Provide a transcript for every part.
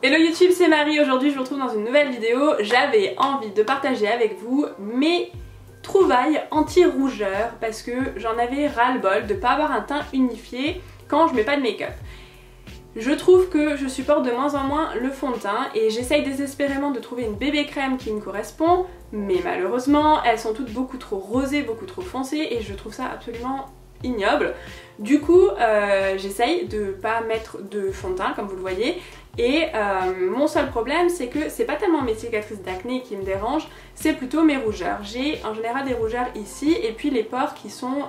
Hello YouTube, c'est Marie, aujourd'hui je vous retrouve dans une nouvelle vidéo. J'avais envie de partager avec vous mes trouvailles anti-rougeur parce que j'en avais ras-le-bol de pas avoir un teint unifié quand je mets pas de make-up. Je trouve que je supporte de moins en moins le fond de teint et j'essaye désespérément de trouver une bébé crème qui me correspond, mais malheureusement elles sont toutes beaucoup trop rosées, beaucoup trop foncées et je trouve ça absolument ignoble. Du coup j'essaye de pas mettre de fond de teint comme vous le voyez et mon seul problème c'est que c'est pas tellement mes cicatrices d'acné qui me dérangent, c'est plutôt mes rougeurs. J'ai en général des rougeurs ici et puis les pores qui sont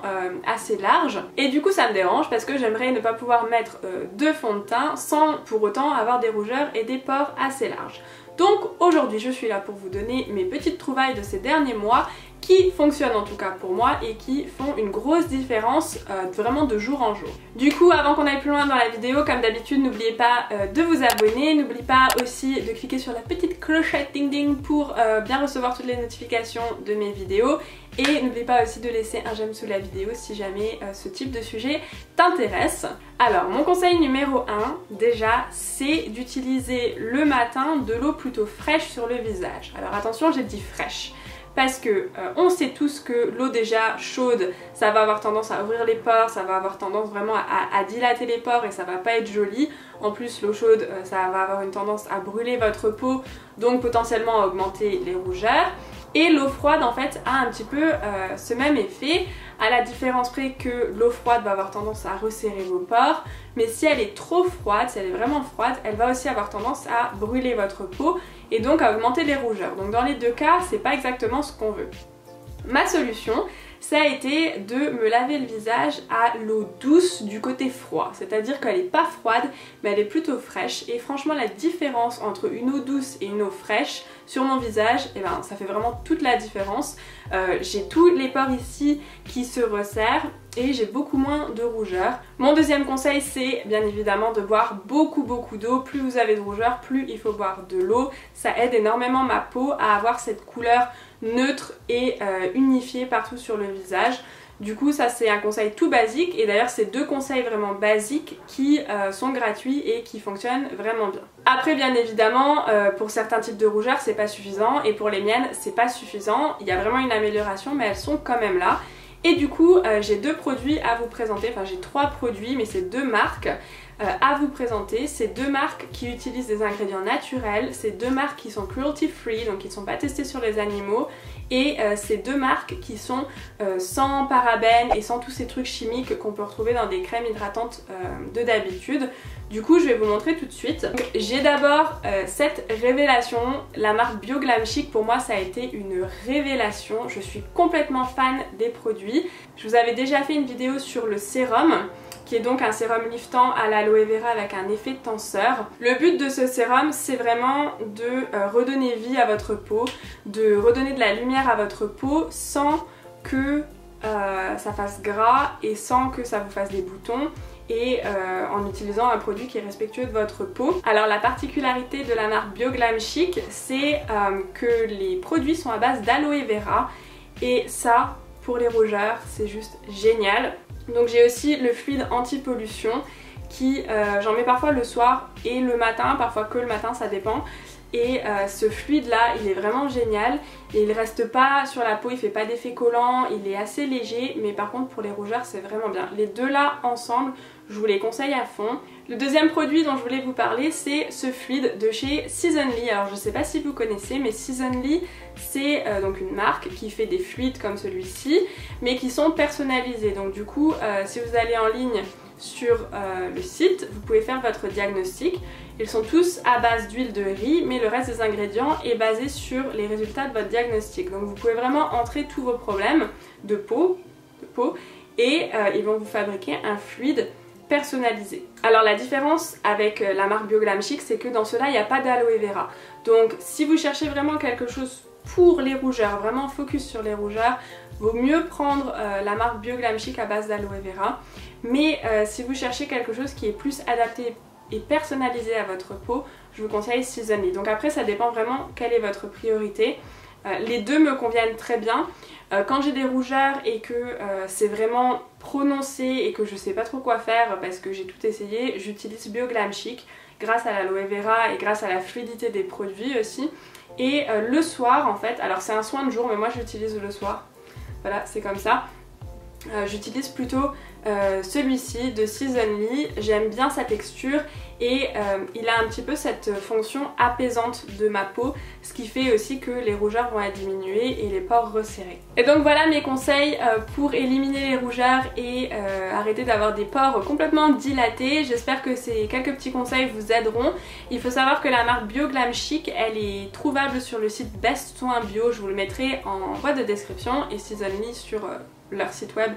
assez larges et du coup ça me dérange parce que j'aimerais ne pas pouvoir mettre de fond de teint sans pour autant avoir des rougeurs et des pores assez larges. Donc aujourd'hui je suis là pour vous donner mes petites trouvailles de ces derniers mois qui fonctionnent en tout cas pour moi et qui font une grosse différence vraiment de jour en jour. Du coup avant qu'on aille plus loin dans la vidéo, comme d'habitude n'oubliez pas de vous abonner, n'oubliez pas aussi de cliquer sur la petite clochette ding ding pour bien recevoir toutes les notifications de mes vidéos et n'oubliez pas aussi de laisser un j'aime sous la vidéo si jamais ce type de sujet t'intéresse. Alors mon conseil numéro 1 déjà c'est d'utiliser le matin de l'eau plutôt fraîche sur le visage. Alors attention, j'ai dit fraîche parce que on sait tous que l'eau déjà chaude ça va avoir tendance à ouvrir les pores, ça va avoir tendance vraiment à dilater les pores et ça va pas être joli. En plus l'eau chaude ça va avoir une tendance à brûler votre peau, donc potentiellement à augmenter les rougeurs. Et l'eau froide en fait a un petit peu ce même effet, à la différence près que l'eau froide va avoir tendance à resserrer vos pores, mais si elle est trop froide, si elle est vraiment froide, elle va aussi avoir tendance à brûler votre peau et donc à augmenter les rougeurs. Donc dans les deux cas, c'est pas exactement ce qu'on veut. Ma solution, ça a été de me laver le visage à l'eau douce du côté froid, c'est-à-dire qu'elle n'est pas froide mais elle est plutôt fraîche et franchement la différence entre une eau douce et une eau fraîche sur mon visage, et ben, ça fait vraiment toute la différence. J'ai tous les pores ici qui se resserrent et j'ai beaucoup moins de rougeur. Mon deuxième conseil c'est bien évidemment de boire beaucoup d'eau. Plus vous avez de rougeur, plus il faut boire de l'eau. Ça aide énormément ma peau à avoir cette couleur neutre et unifiée partout sur le visage. Du coup ça c'est un conseil tout basique et d'ailleurs c'est deux conseils vraiment basiques qui sont gratuits et qui fonctionnent vraiment bien. Après bien évidemment pour certains types de rougeurs c'est pas suffisant et pour les miennes c'est pas suffisant. Il y a vraiment une amélioration mais elles sont quand même là. Et du coup j'ai deux produits à vous présenter, enfin j'ai trois produits mais c'est deux marques à vous présenter. C'est deux marques qui utilisent des ingrédients naturels, c'est deux marques qui sont cruelty free, donc qui ne sont pas testées sur les animaux, et c'est deux marques qui sont sans parabènes et sans tous ces trucs chimiques qu'on peut retrouver dans des crèmes hydratantes de d'habitude. Du coup je vais vous montrer tout de suite. J'ai d'abord cette révélation, la marque Bio Glam Chic. Pour moi ça a été une révélation, je suis complètement fan des produits. Je vous avais déjà fait une vidéo sur le sérum qui est donc un sérum liftant à l'aloe vera avec un effet tenseur. Le but de ce sérum c'est vraiment de redonner vie à votre peau, de redonner de la lumière à votre peau sans que ça fasse gras et sans que ça vous fasse des boutons, et en utilisant un produit qui est respectueux de votre peau. Alors la particularité de la marque Bio Glam Chic c'est que les produits sont à base d'aloe vera et ça pour les rougeurs c'est juste génial. Donc j'ai aussi le fluide anti-pollution qui j'en mets parfois le soir et le matin, parfois que le matin, ça dépend. Et ce fluide là il est vraiment génial et il reste pas sur la peau, il fait pas d'effet collant, il est assez léger, mais par contre pour les rougeurs c'est vraiment bien. Les deux là ensemble je vous les conseille à fond. Le deuxième produit dont je voulais vous parler c'est ce fluide de chez Seasonly. Alors je sais pas si vous connaissez mais Seasonly c'est donc une marque qui fait des fluides comme celui-ci mais qui sont personnalisés. Donc du coup si vous allez en ligne sur le site vous pouvez faire votre diagnostic. Ils sont tous à base d'huile de riz mais le reste des ingrédients est basé sur les résultats de votre diagnostic. Donc vous pouvez vraiment entrer tous vos problèmes de peau et ils vont vous fabriquer un fluide personnalisé. Alors la différence avec la marque Bio Glam Chic c'est que dans cela il n'y a pas d'aloe vera. Donc si vous cherchez vraiment quelque chose pour les rougeurs, vraiment focus sur les rougeurs, vaut mieux prendre la marque Bio Glam Chic à base d'aloe vera. Mais si vous cherchez quelque chose qui est plus adapté et personnalisé à votre peau, je vous conseille Seasonly. Donc après ça dépend vraiment quelle est votre priorité. Les deux me conviennent très bien. Quand j'ai des rougeurs et que c'est vraiment prononcé et que je sais pas trop quoi faire parce que j'ai tout essayé, j'utilise Bioglam Chic grâce à l'aloe vera et grâce à la fluidité des produits aussi. Et le soir en fait, alors c'est un soin de jour mais moi j'utilise le soir, voilà c'est comme ça. J'utilise plutôt celui-ci de Seasonly, j'aime bien sa texture et il a un petit peu cette fonction apaisante de ma peau, ce qui fait aussi que les rougeurs vont être diminuées et les pores resserrés. Et donc voilà mes conseils pour éliminer les rougeurs et arrêter d'avoir des pores complètement dilatés. J'espère que ces quelques petits conseils vous aideront. Il faut savoir que la marque Bioglam Chic, elle est trouvable sur le site Best Soin Bio, je vous le mettrai en boîte de description, et Seasonly sur leur site web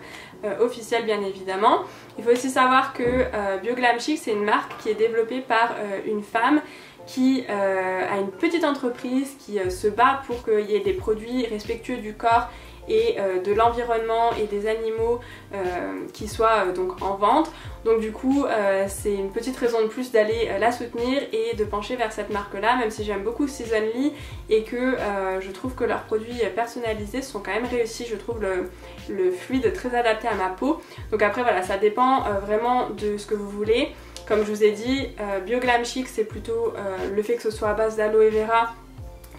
officiel bien évidemment. Il faut aussi savoir que Bioglam Chic c'est une marque qui est développée par une femme qui a une petite entreprise qui se bat pour qu'il y ait des produits respectueux du corps et de l'environnement et des animaux qui soient donc en vente. Donc du coup c'est une petite raison de plus d'aller la soutenir et de pencher vers cette marque là, même si j'aime beaucoup Seasonly et que je trouve que leurs produits personnalisés sont quand même réussis. Je trouve le fluide très adapté à ma peau. Donc après voilà, ça dépend vraiment de ce que vous voulez. Comme je vous ai dit, Bioglam Chic c'est plutôt le fait que ce soit à base d'aloe vera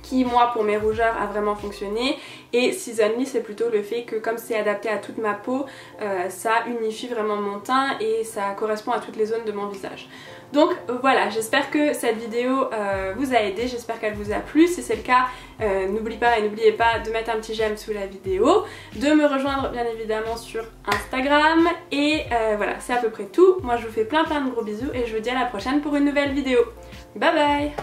qui moi pour mes rougeurs a vraiment fonctionné, et Seasonly c'est plutôt le fait que comme c'est adapté à toute ma peau, ça unifie vraiment mon teint et ça correspond à toutes les zones de mon visage. Donc voilà, j'espère que cette vidéo vous a aidé, j'espère qu'elle vous a plu. Si c'est le cas, n'oubliez pas de mettre un petit j'aime sous la vidéo, de me rejoindre bien évidemment sur Instagram, et voilà, c'est à peu près tout. Moi je vous fais plein de gros bisous et je vous dis à la prochaine pour une nouvelle vidéo. Bye bye!